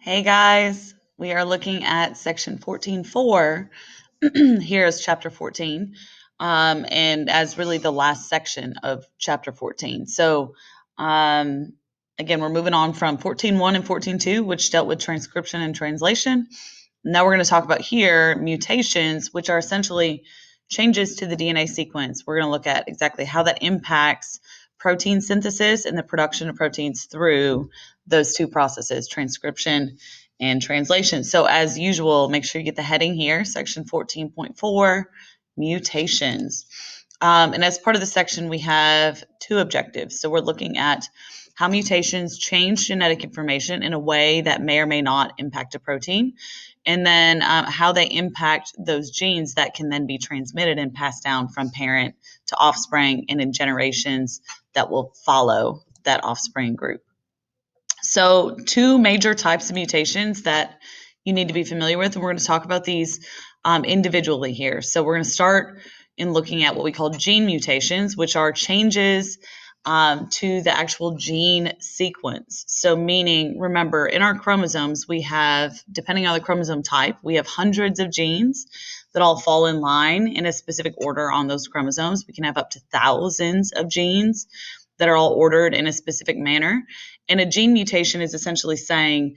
Hey guys, we are looking at section 14.4. Here is chapter 14, and as really the last section of chapter 14. So, again, we're moving on from 14.1 and 14.2, which dealt with transcription and translation. Now we're going to talk about here mutations, which are essentially changes to the DNA sequence. We're going to look at exactly how that impacts protein synthesis and the production of proteins through those two processes, transcription and translation. So as usual, make sure you get the heading here, section 14.4, mutations. And as part of the section, we have two objectives. So we're looking at how mutations change genetic information in a way that may or may not impact a protein, and then how they impact those genes that can then be transmitted and passed down from parent to offspring and in generations that will follow that offspring group. So two major types of mutations that you need to be familiar with, and we're going to talk about these individually here. So we're going to start in looking at what we call gene mutations, which are changes to the actual gene sequence. So meaning, remember, in our chromosomes, we have, depending on the chromosome type, we have hundreds of genes that all fall in line in a specific order on those chromosomes. We can have up to thousands of genes that are all ordered in a specific manner. And a gene mutation is essentially saying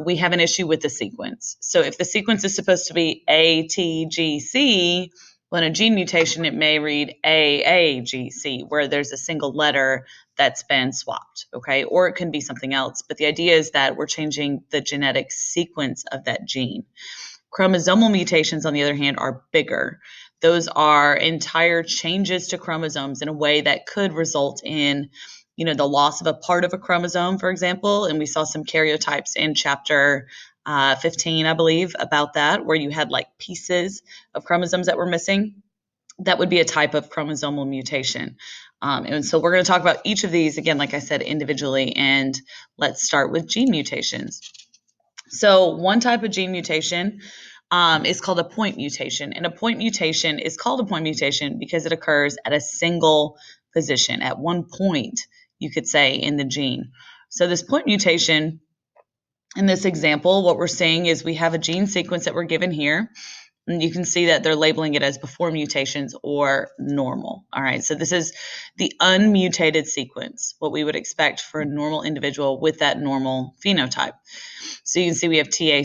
we have an issue with the sequence. So if the sequence is supposed to be ATGC, well, in a gene mutation, it may read AAGC, where there's a single letter that's been swapped, okay? Or it can be something else. But the idea is that we're changing the genetic sequence of that gene. Chromosomal mutations, on the other hand, are bigger. Those are entire changes to chromosomes in a way that could result in, the loss of a part of a chromosome, for example. And we saw some karyotypes in chapter 15, I believe, about that, where you had like pieces of chromosomes that were missing. That would be a type of chromosomal mutation. And so we're going to talk about each of these, again, like I said, individually. And let's start with gene mutations. So one type of gene mutation is called a point mutation. And a point mutation is called a point mutation because it occurs at a single position, at one point, you could say, in the gene. So this point mutation, in this example, what we're saying is we have a gene sequence that we're given here. And you can see that they're labeling it as before mutations or normal. All right, so this is the unmutated sequence, what we would expect for a normal individual with that normal phenotype. So you can see we have TAC,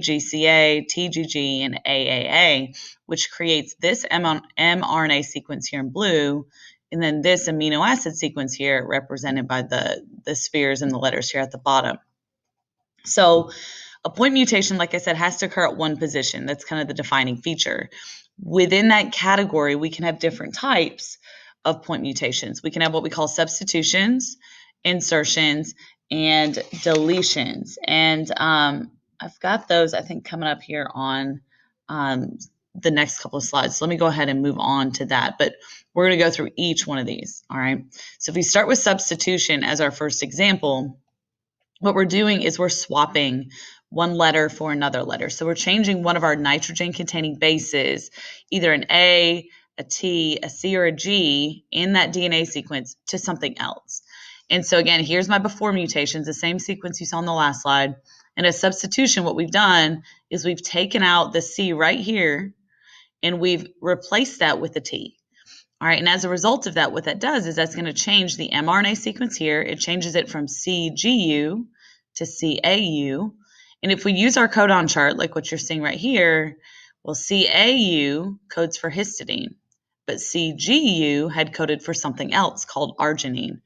GCA, TGG, and AAA, which creates this mRNA sequence here in blue, and then this amino acid sequence here represented by the spheres and the letters here at the bottom. So a point mutation, like I said, has to occur at one position. That's kind of the defining feature. Within that category, we can have different types of point mutations. We can have what we call substitutions, insertions, and deletions. And I've got those, I think, coming up here on the next couple of slides. So let me go ahead and move on to that. But we're going to go through each one of these, all right? So if we start with substitution as our first example, what we're doing is we're swapping one letter for another letter. So we're changing one of our nitrogen-containing bases, either an A, a T, a C, or a G in that DNA sequence to something else. And so again, here's my before mutations, the same sequence you saw on the last slide. And a substitution, what we've done is we've taken out the C right here, and we've replaced that with a T. All right, and as a result of that, what that does is that's going to change the mRNA sequence here. It changes it from CGU to CAU. And if we use our codon chart, like what you're seeing right here, well, CAU codes for histidine, but CGU had coded for something else called arginine.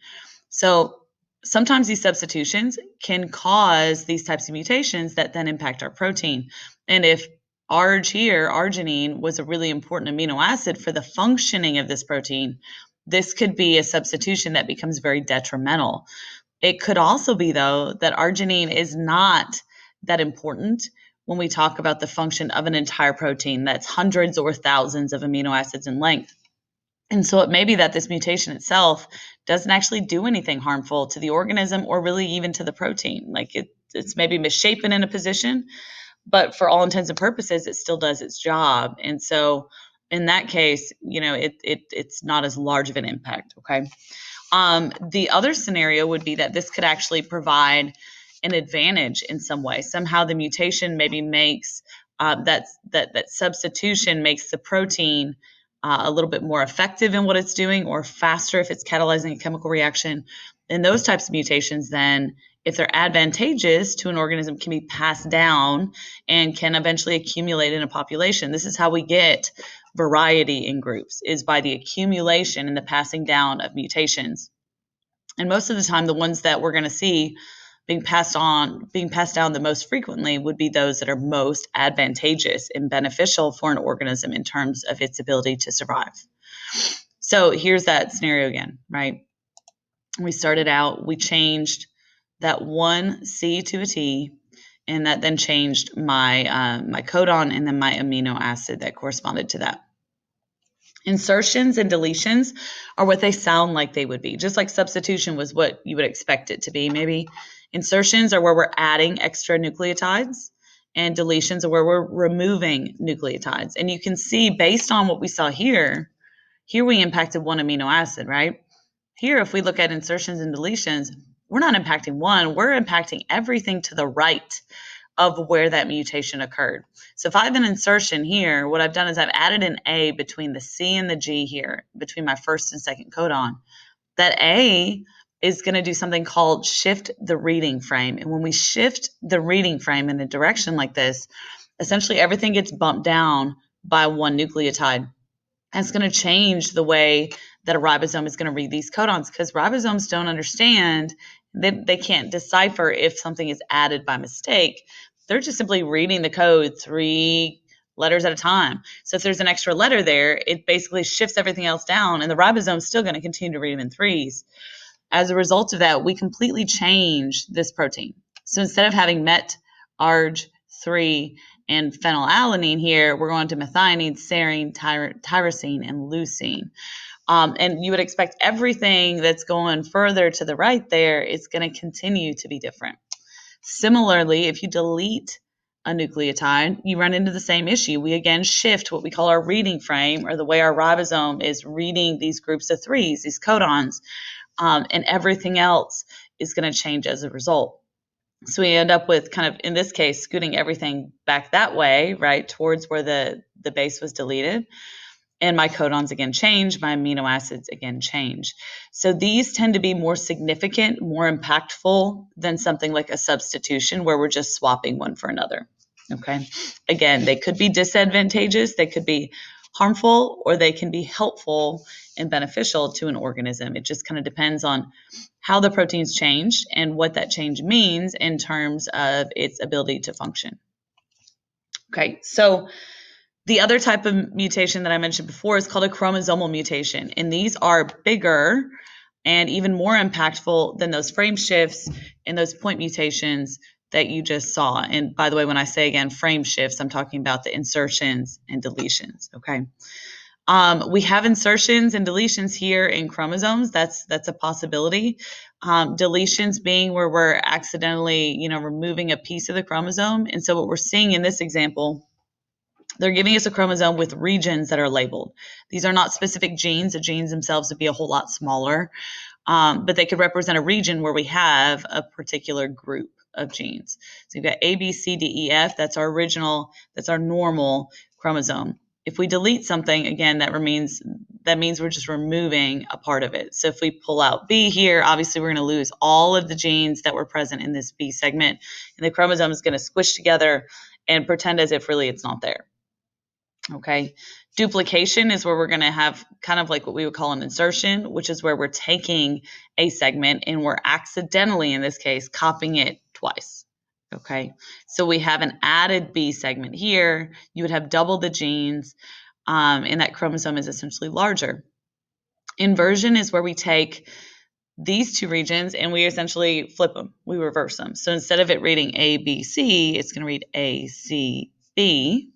So sometimes these substitutions can cause these types of mutations that then impact our protein. And if arginine, was a really important amino acid for the functioning of this protein, this could be a substitution that becomes very detrimental. It could also be, though, that arginine is not that important when we talk about the function of an entire protein that's hundreds or thousands of amino acids in length. And so it may be that this mutation itself doesn't actually do anything harmful to the organism or really even to the protein. Like it's maybe misshapen in a position, but for all intents and purposes, it still does its job. And so in that case, it's not as large of an impact, okay? The other scenario would be that this could actually provide an advantage in some way. Somehow the mutation maybe makes that substitution makes the protein a little bit more effective in what it's doing, or faster if it's catalyzing a chemical reaction. And those types of mutations then, if they're advantageous to an organism, can be passed down and can eventually accumulate in a population. This is how we get variety in groups, is by the accumulation and the passing down of mutations. And most of the time, the ones that we're going to see being passed down the most frequently would be those that are most advantageous and beneficial for an organism in terms of its ability to survive. So here's that scenario again, right? We started out, we changed that one C to a T, and that then changed my my codon and then my amino acid that corresponded to that. Insertions and deletions are what they sound like they would be, just like substitution was what you would expect it to be. Maybe insertions are where we're adding extra nucleotides, and deletions are where we're removing nucleotides. And you can see, based on what we saw here we impacted one amino acid, right? Here, if we look at insertions and deletions, we're not impacting one, we're impacting everything to the right of where that mutation occurred. So if I have an insertion here, what I've done is I've added an A between the C and the G here, between my first and second codon. That A is going to do something called shift the reading frame. And when we shift the reading frame in a direction like this, essentially everything gets bumped down by one nucleotide. And it's going to change the way that a ribosome is going to read these codons, because ribosomes don't understand, they can't decipher if something is added by mistake. They're just simply reading the code 3 letters at a time. So if there's an extra letter there, it basically shifts everything else down, and the ribosome is still going to continue to read them in 3s. As a result of that, we completely change this protein. So instead of having MET, ARG, 3, and phenylalanine here, we're going to methionine, serine, tyrosine, and leucine. And you would expect everything that's going further to the right there is going to continue to be different. Similarly, if you delete a nucleotide, you run into the same issue. We again shift what we call our reading frame, or the way our ribosome is reading these groups of 3s, these codons, and everything else is going to change as a result. So we end up with, kind of, in this case, scooting everything back that way, right, towards where the base was deleted. And my codons again change, my amino acids again change. So these tend to be more significant, more impactful than something like a substitution where we're just swapping one for another. Okay. Again, they could be disadvantageous, they could be harmful, or they can be helpful and beneficial to an organism. It just kind of depends on how the proteins changed and what that change means in terms of its ability to function. Okay, so the other type of mutation that I mentioned before is called a chromosomal mutation, and these are bigger and even more impactful than those frame shifts and those point mutations that you just saw. And by the way, when I say, again, frame shifts, I'm talking about the insertions and deletions, okay? We have insertions and deletions here in chromosomes. That's a possibility. Deletions being where we're accidentally, removing a piece of the chromosome. And so what we're seeing in this example, they're giving us a chromosome with regions that are labeled. These are not specific genes. The genes themselves would be a whole lot smaller, but they could represent a region where we have a particular group of genes. So you've got A, B, C, D, E, F. That's our normal chromosome. If we delete something, again, that means we're just removing a part of it. So if we pull out B here, obviously we're going to lose all of the genes that were present in this B segment, and the chromosome is going to squish together and pretend as if really it's not there. Okay. Duplication is where we're going to have kind of like what we would call an insertion, which is where we're taking a segment and we're accidentally, in this case, copying it twice. Okay. So we have an added B segment here. You would have double the genes, and that chromosome is essentially larger. Inversion is where we take these two regions and we essentially flip them. We reverse them. So instead of it reading A, B, C, it's going to read A, C, B.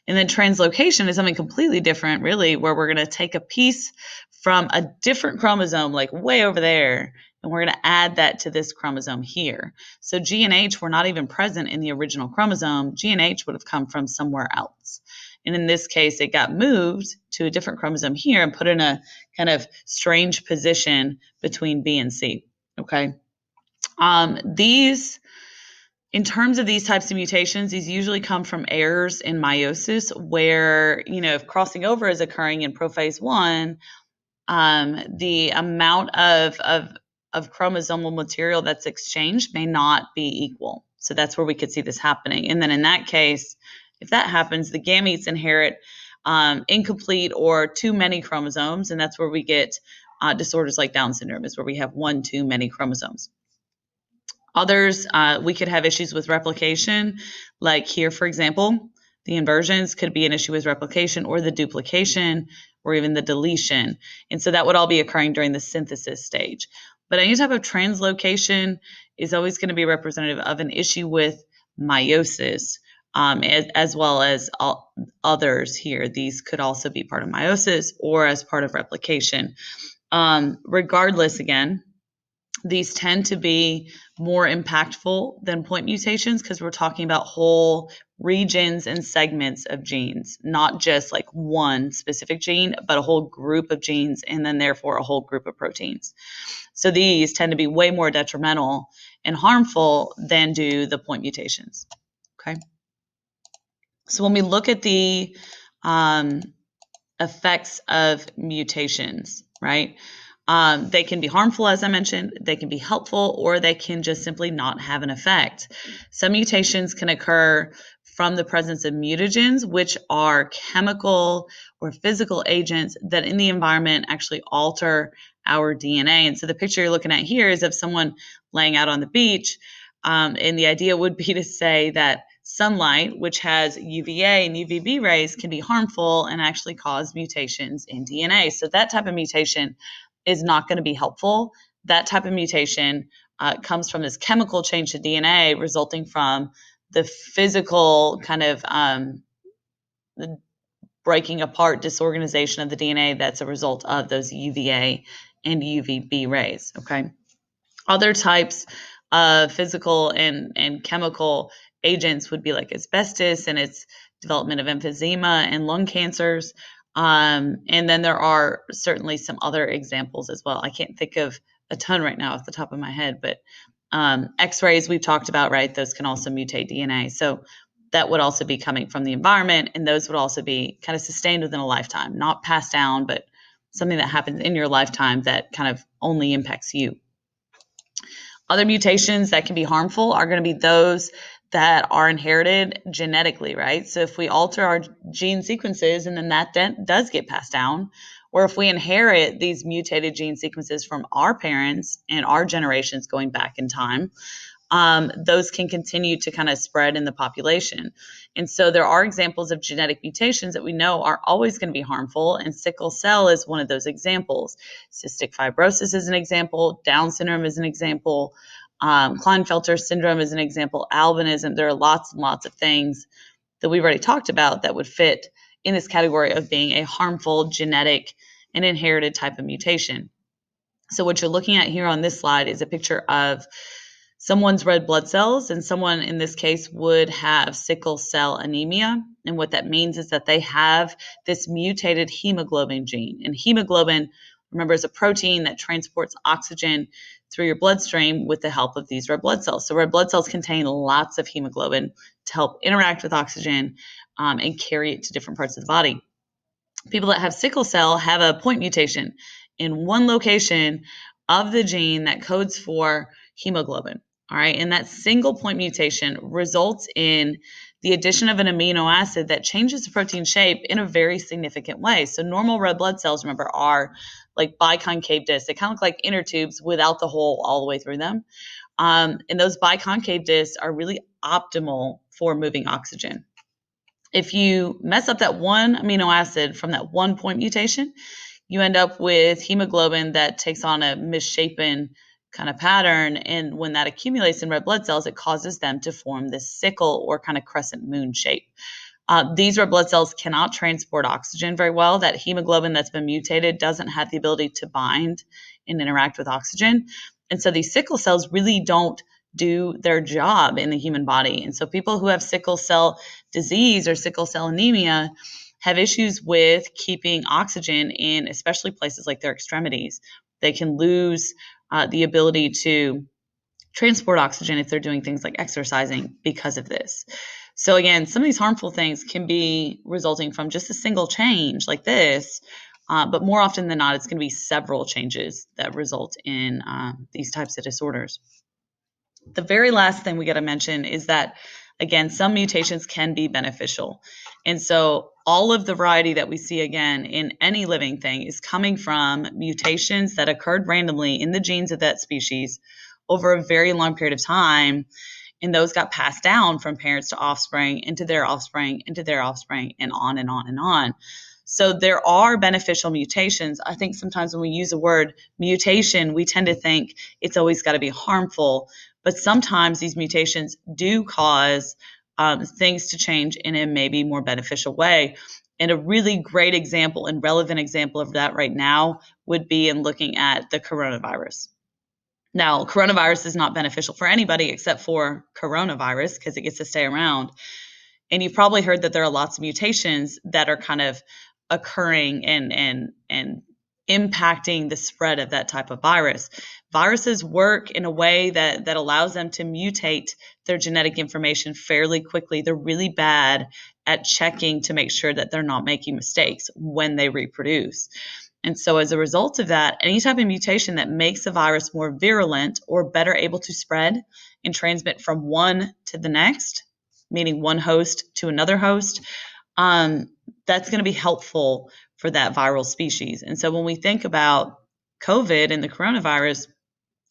And then translocation is something completely different, really, where we're going to take a piece from a different chromosome, like way over there, and we're going to add that to this chromosome here. So G and H were not even present in the original chromosome. G and H would have come from somewhere else. And in this case, it got moved to a different chromosome here and put in a kind of strange position between B and C. Okay. These In terms of these types of mutations, these usually come from errors in meiosis where, if crossing over is occurring in prophase 1, the amount of chromosomal material that's exchanged may not be equal. So that's where we could see this happening. And then in that case, if that happens, the gametes inherit incomplete or too many chromosomes, and that's where we get disorders like Down syndrome, is where we have one too many chromosomes. Others, we could have issues with replication, like here, for example, the inversions could be an issue with replication or the duplication or even the deletion. And so that would all be occurring during the synthesis stage. But any type of translocation is always going to be representative of an issue with meiosis, as well as all others here. These could also be part of meiosis or as part of replication. Regardless, again, these tend to be more impactful than point mutations because we're talking about whole regions and segments of genes, not just like one specific gene, but a whole group of genes and then therefore a whole group of proteins. So these tend to be way more detrimental and harmful than do the point mutations. Okay. So when we look at the effects of mutations, right? They can be harmful, as I mentioned, they can be helpful, or they can just simply not have an effect. Some mutations can occur from the presence of mutagens, which are chemical or physical agents that in the environment actually alter our DNA. And so the picture you're looking at here is of someone laying out on the beach. And the idea would be to say that sunlight, which has UVA and UVB rays, can be harmful and actually cause mutations in DNA. So that type of mutation is not going to be helpful. That type of mutation comes from this chemical change to DNA resulting from the physical kind of the breaking apart, disorganization of the DNA that's a result of those UVA and UVB rays, okay? Other types of physical and chemical agents would be like asbestos and its development of emphysema and lung cancers. And then there are certainly some other examples as well. I can't think of a ton right now off the top of my head, but X-rays we've talked about, right? Those can also mutate DNA. So that would also be coming from the environment, and those would also be kind of sustained within a lifetime, not passed down, but something that happens in your lifetime that kind of only impacts you. Other mutations that can be harmful are going to be those that are inherited genetically, right? So if we alter our gene sequences and then that does get passed down, or if we inherit these mutated gene sequences from our parents and our generations going back in time, those can continue to kind of spread in the population. And so there are examples of genetic mutations that we know are always going to be harmful, and sickle cell is one of those examples. Cystic fibrosis is an example. Down syndrome is an example. Klinefelter syndrome is an example. Albinism. There are lots and lots of things that we've already talked about that would fit in this category of being a harmful genetic and inherited type of mutation. So what you're looking at here on this slide is a picture of someone's red blood cells, and someone in this case would have sickle cell anemia. And what that means is that they have this mutated hemoglobin gene. And hemoglobin, remember, is a protein that transports oxygen through your bloodstream with the help of these red blood cells. So red blood cells contain lots of hemoglobin to help interact with oxygen and carry it to different parts of the body. People that have sickle cell have a point mutation in one location of the gene that codes for hemoglobin. All right, and that single point mutation results in the addition of an amino acid that changes the protein shape in a very significant way. So normal red blood cells, remember, are like biconcave discs. They kind of look like inner tubes without the hole all the way through them. And those biconcave discs are really optimal for moving oxygen. If you mess up that one amino acid from that one point mutation, you end up with hemoglobin that takes on a misshapen kind of pattern. And when that accumulates in red blood cells, it causes them to form this sickle or kind of crescent moon shape. These red blood cells cannot transport oxygen very well. That hemoglobin that's been mutated doesn't have the ability to bind and interact with oxygen. And so these sickle cells really don't do their job in the human body. And so people who have sickle cell disease or sickle cell anemia have issues with keeping oxygen in, especially places like their extremities. They can lose the ability to transport oxygen if they're doing things like exercising because of this. So again, some of these harmful things can be resulting from just a single change like this, but more often than not, it's going to be several changes that result in these types of disorders. The very last thing we got to mention is that, again, some mutations can be beneficial. And so all of the variety that we see, again, in any living thing is coming from mutations that occurred randomly in the genes of that species over a very long period of time. And those got passed down from parents to offspring, into their offspring, into their offspring, and on and on and on. So there are beneficial mutations. I think sometimes when we use the word mutation, we tend to think it's always got to be harmful. But sometimes these mutations do cause things to change in a maybe more beneficial way. And a really great example and relevant example of that right now would be in looking at the coronavirus. Now, coronavirus is not beneficial for anybody except for coronavirus because it gets to stay around. And you've probably heard that there are lots of mutations that are kind of occurring and impacting the spread of that type of virus. Viruses work in a way that allows them to mutate their genetic information fairly quickly. They're really bad at checking to make sure that they're not making mistakes when they reproduce. And so as a result of that, any type of mutation that makes a virus more virulent or better able to spread and transmit from one to the next, meaning one host to another host, that's going to be helpful for that viral species. And so when we think about COVID and the coronavirus,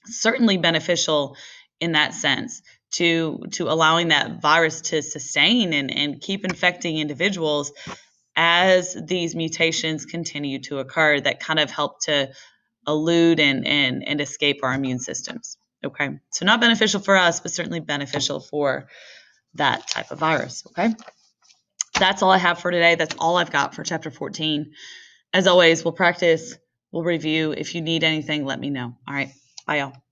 certainly beneficial in that sense to allowing that virus to sustain and keep infecting individuals as these mutations continue to occur that kind of help to elude and escape our immune systems. Okay, so not beneficial for us, but certainly beneficial for that type of virus. Okay, that's all I have for today. That's all I've got for chapter 14. As always, we'll practice, we'll review. If you need anything, let me know. All right, bye y'all.